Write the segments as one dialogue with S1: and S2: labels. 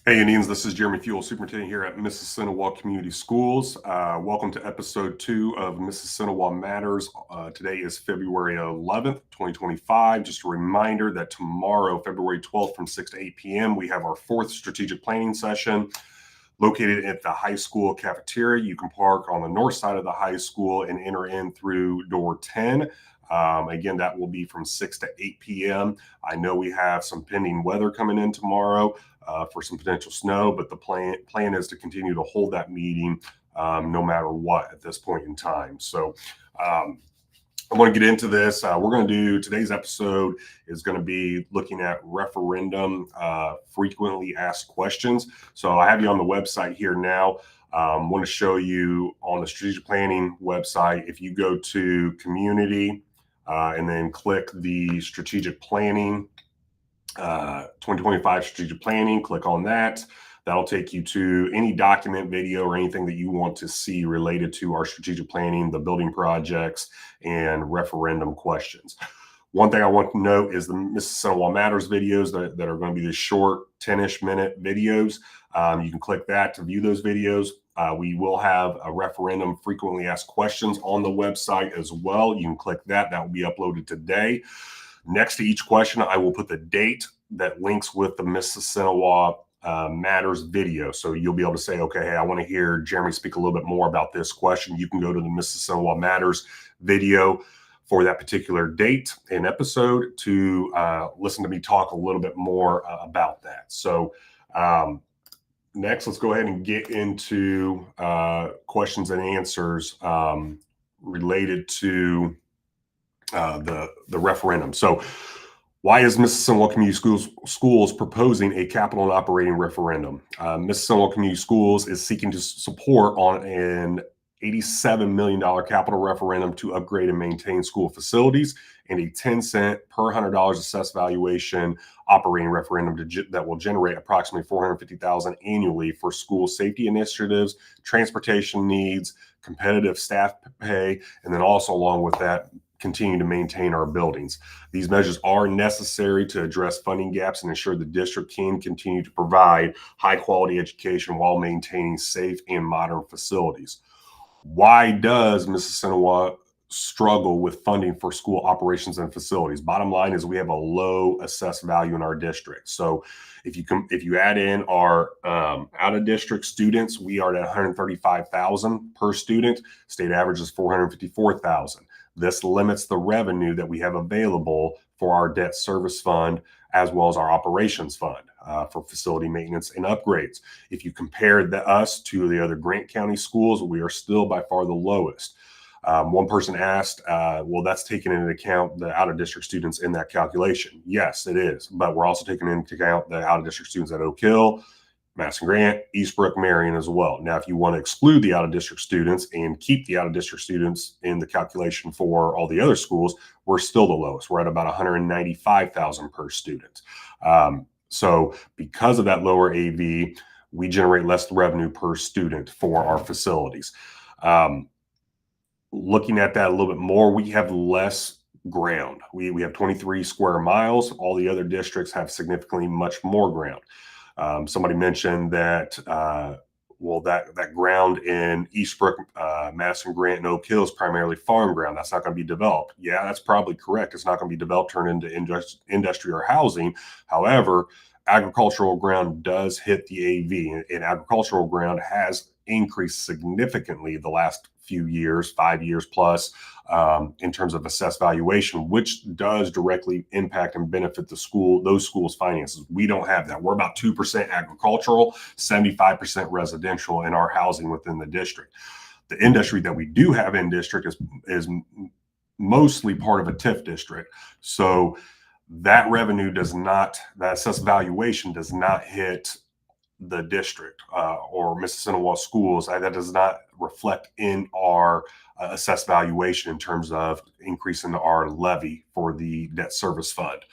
S1: Hey, Indians, this is Jeremy Fuel, Superintendent here at Mississinewa Community Schools. Welcome to episode 2 of Mississinewa Matters. Today is February 11th, 2025. Just a reminder that tomorrow, February 12th from 6 to 8 p.m., we have our 4th strategic planning session located at the high school cafeteria. You can park on the north side of the high school and enter in through door 10. Again, that will be from 6 to 8 p.m. I know we have some pending weather coming in tomorrow for some potential snow, but the plan is to continue to hold that meeting no matter what at this point in time. So I want to get into this. We're going to do today's episode is going to be looking at referendum frequently asked questions. So I have you on the website here now. Want to show you on the strategic planning website. If you go to community and then click the strategic planning 2025 strategic planning, click on that. That'll take you to any document, video, or anything that you want to see related to our strategic planning, the building projects, and referendum questions. One thing I want to note is the Mississinewa Matters videos that are going to be the short 10-ish minute videos. You can click that to view those videos. We will have a referendum frequently asked questions on the website as well. You can click that. That will be uploaded today. Next to each question, I will put the date that links with the Mississinewa Matters video. So you'll be able to say, okay, hey, I want to hear Jeremy speak a little bit more about this question. You can go to the Mississinewa Matters video for that particular date and episode to listen to me talk a little bit more about that. So next, let's go ahead and get into questions and answers related to the referendum. So why is Mississinewa Community Schools proposing a capital and operating referendum? Mississinewa Community Schools is seeking to support on an $87 million capital referendum to upgrade and maintain school facilities, and a 10-cent per $100 assessed valuation operating referendum that will generate approximately $450,000 annually for school safety initiatives, transportation needs, competitive staff pay, and then also along with that, continue to maintain our buildings. These measures are necessary to address funding gaps and ensure the district can continue to provide high quality education while maintaining safe and modern facilities. Why does Mississinewa struggle with funding for school operations and facilities? Bottom line is we have a low assessed value in our district. So if you add in our out of district students, we are at $135,000 per student. State average is $454,000. This limits the revenue that we have available for our debt service fund as well as our operations fund for facility maintenance and upgrades. If you compare us to the other Grant County schools, we are still by far the lowest. One person asked, well, that's taking into account the out-of-district students in that calculation. Yes, it is, but we're also taking into account the out-of-district students at Oak Hill, Madison Grant, Eastbrook, Marion as well. Now, if you want to exclude the out-of-district students and keep the out-of-district students in the calculation for all the other schools, we're still the lowest. We're at about $195,000 per student. So because of that lower AV, we generate less revenue per student for our facilities. Looking at that a little bit more, we have less ground. We have 23 square miles. All the other districts have significantly much more ground. Somebody mentioned that, that ground in Eastbrook, Madison Grant, and Oak Hill is primarily farm ground. That's not going to be developed. Yeah, that's probably correct. It's not going to be developed, turned into industry or housing. However, agricultural ground does hit the AV, and agricultural ground has increased significantly the last few years, 5 years plus, in terms of assessed valuation, which does directly impact and benefit those schools' finances. We don't have that. We're about 2% agricultural, 75% residential in our housing within the district. The industry that we do have in district is mostly part of a TIF district. So that revenue that assessed valuation does not hit the district or Mississinewa schools. That does not reflect in our assessed valuation in terms of increasing our levy for the debt service fund.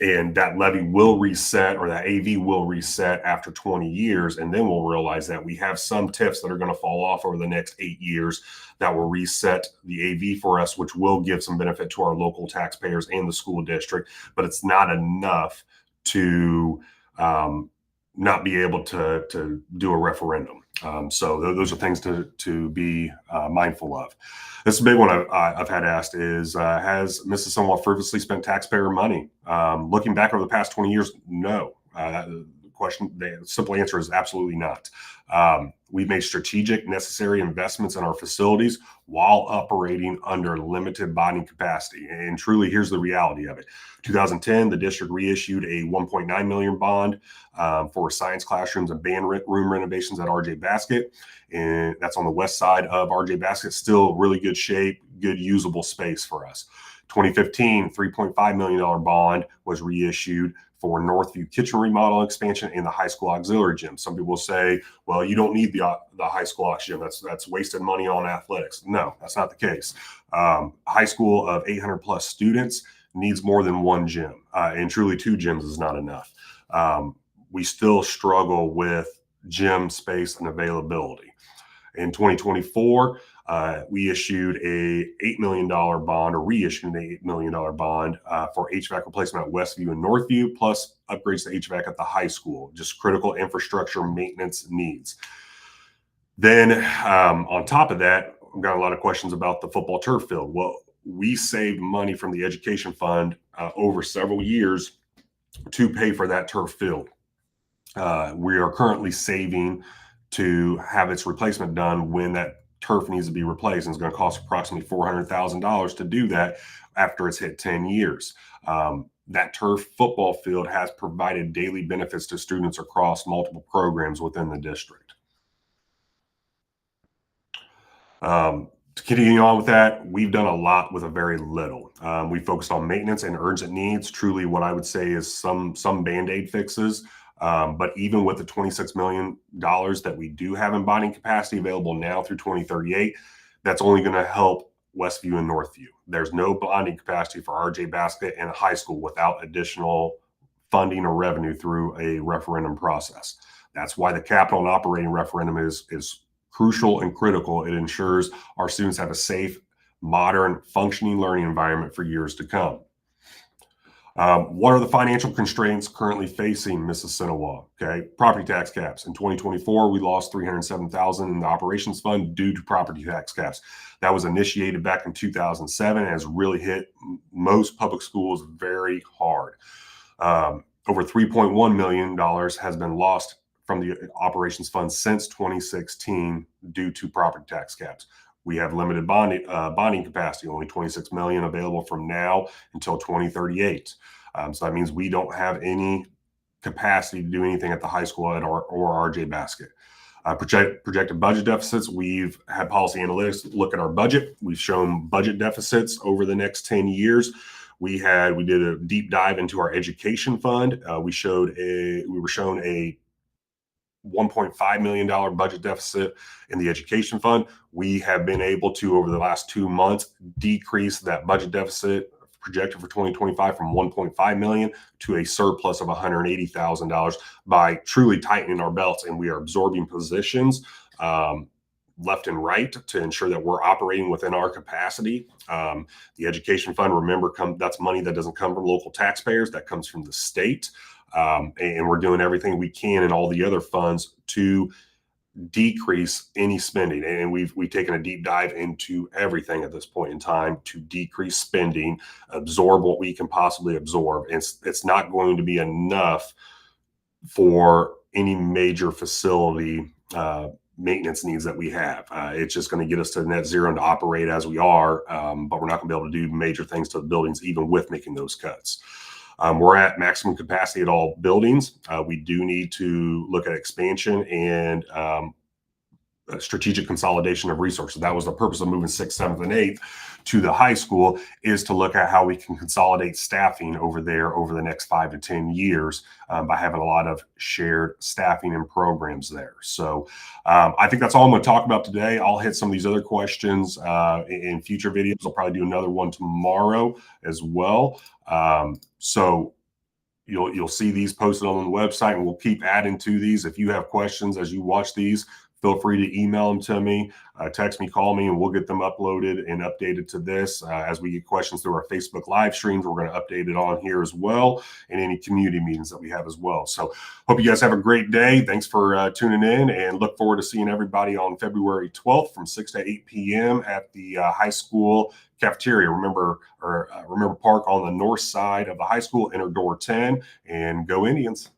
S1: And that levy will reset, or that AV will reset after 20 years. And then we'll realize that we have some TIFs that are going to fall off over the next 8 years that will reset the AV for us, which will give some benefit to our local taxpayers and the school district. But it's not enough to not be able to do a referendum. So those are things to be mindful of. This is a big one I've had asked is, has Mississinewa frivolously spent taxpayer money? Looking back over the past 20 years, no. The simple answer is absolutely not. We've made strategic, necessary investments in our facilities while operating under limited bonding capacity. And truly, here's the reality of it. 2010, the district reissued a $1.9 million bond for science classrooms and band room renovations at RJ Basket. And that's on the west side of RJ Basket. Still really good shape, good usable space for us. 2015, $3.5 million bond was reissued for Northview kitchen remodel expansion and the high school auxiliary gym. Some people say, well, you don't need the high school aux gym. That's wasted money on athletics. No, that's not the case. High school of 800 plus students needs more than one gym, and truly 2 gyms is not enough. We still struggle with gym space and availability. In 2024, we issued a $8 million bond, or reissued an $8 million bond for HVAC replacement at Westview and Northview, plus upgrades to HVAC at the high school, just critical infrastructure maintenance needs. Then on top of that, I've got a lot of questions about the football turf field. Well, we saved money from the education fund over several years to pay for that turf field. We are currently saving to have its replacement done when that turf needs to be replaced, and it's going to cost approximately $400,000 to do that after it's hit 10 years. That turf football field has provided daily benefits to students across multiple programs within the district. To continue on with that, we've done a lot with a very little. We focused on maintenance and urgent needs. Truly, what I would say is some Band-Aid fixes. But even with the $26 million that we do have in bonding capacity available now through 2038, that's only going to help Westview and Northview. There's no bonding capacity for RJ Basket and high school without additional funding or revenue through a referendum process. That's why the capital and operating referendum is crucial and critical. It ensures our students have a safe, modern, functioning learning environment for years to come. What are the financial constraints currently facing Mississinewa? Okay, property tax caps. In 2024, we lost $307,000 in the operations fund due to property tax caps. That was initiated back in 2007 and has really hit most public schools very hard. Over $3.1 million has been lost from the operations fund since 2016 due to property tax caps. We have limited bonding capacity, only $26 million available from now until 2038. So that means we don't have any capacity to do anything at the high school or RJ Basket. Projected budget deficits. We've had policy analytics look at our budget. We've shown budget deficits over the next 10 years. We did a deep dive into our education fund. We were shown a $1.5 million budget deficit in the education fund. We have been able to, over the last 2 months, decrease that budget deficit projected for 2025 from 1.5 million to a surplus of $180,000 by truly tightening our belts, and we are absorbing positions left and right to ensure that we're operating within our capacity. The education fund, remember, that's money that doesn't come from local taxpayers, that comes from the state. And we're doing everything we can in all the other funds to decrease any spending. And we've taken a deep dive into everything at this point in time to decrease spending, absorb what we can possibly absorb. It's not going to be enough for any major facility maintenance needs that we have. It's just going to get us to net zero and to operate as we are, but we're not going to be able to do major things to the buildings even with making those cuts. We're at maximum capacity at all buildings. We do need to look at expansion and strategic consolidation of resources. That was the purpose of moving 6th, 7th, and 8th to the high school, is to look at how we can consolidate staffing over there over the next 5 to 10 years by having a lot of shared staffing and programs there. So I think that's all I'm going to talk about today. I'll hit some of these other questions in future videos. I'll probably do another one tomorrow as well. So you'll see these posted on the website, and we'll keep adding to these. If you have questions as you watch these, feel free to email them to me, text me, call me, and we'll get them uploaded and updated to this. As we get questions through our Facebook live streams, we're going to update it on here as well, and any community meetings that we have as well. So hope you guys have a great day. Thanks for tuning in, and look forward to seeing everybody on February 12th from 6 to 8 p.m. at the high school cafeteria. Remember Park on the north side of the high school, enter door 10, and go Indians.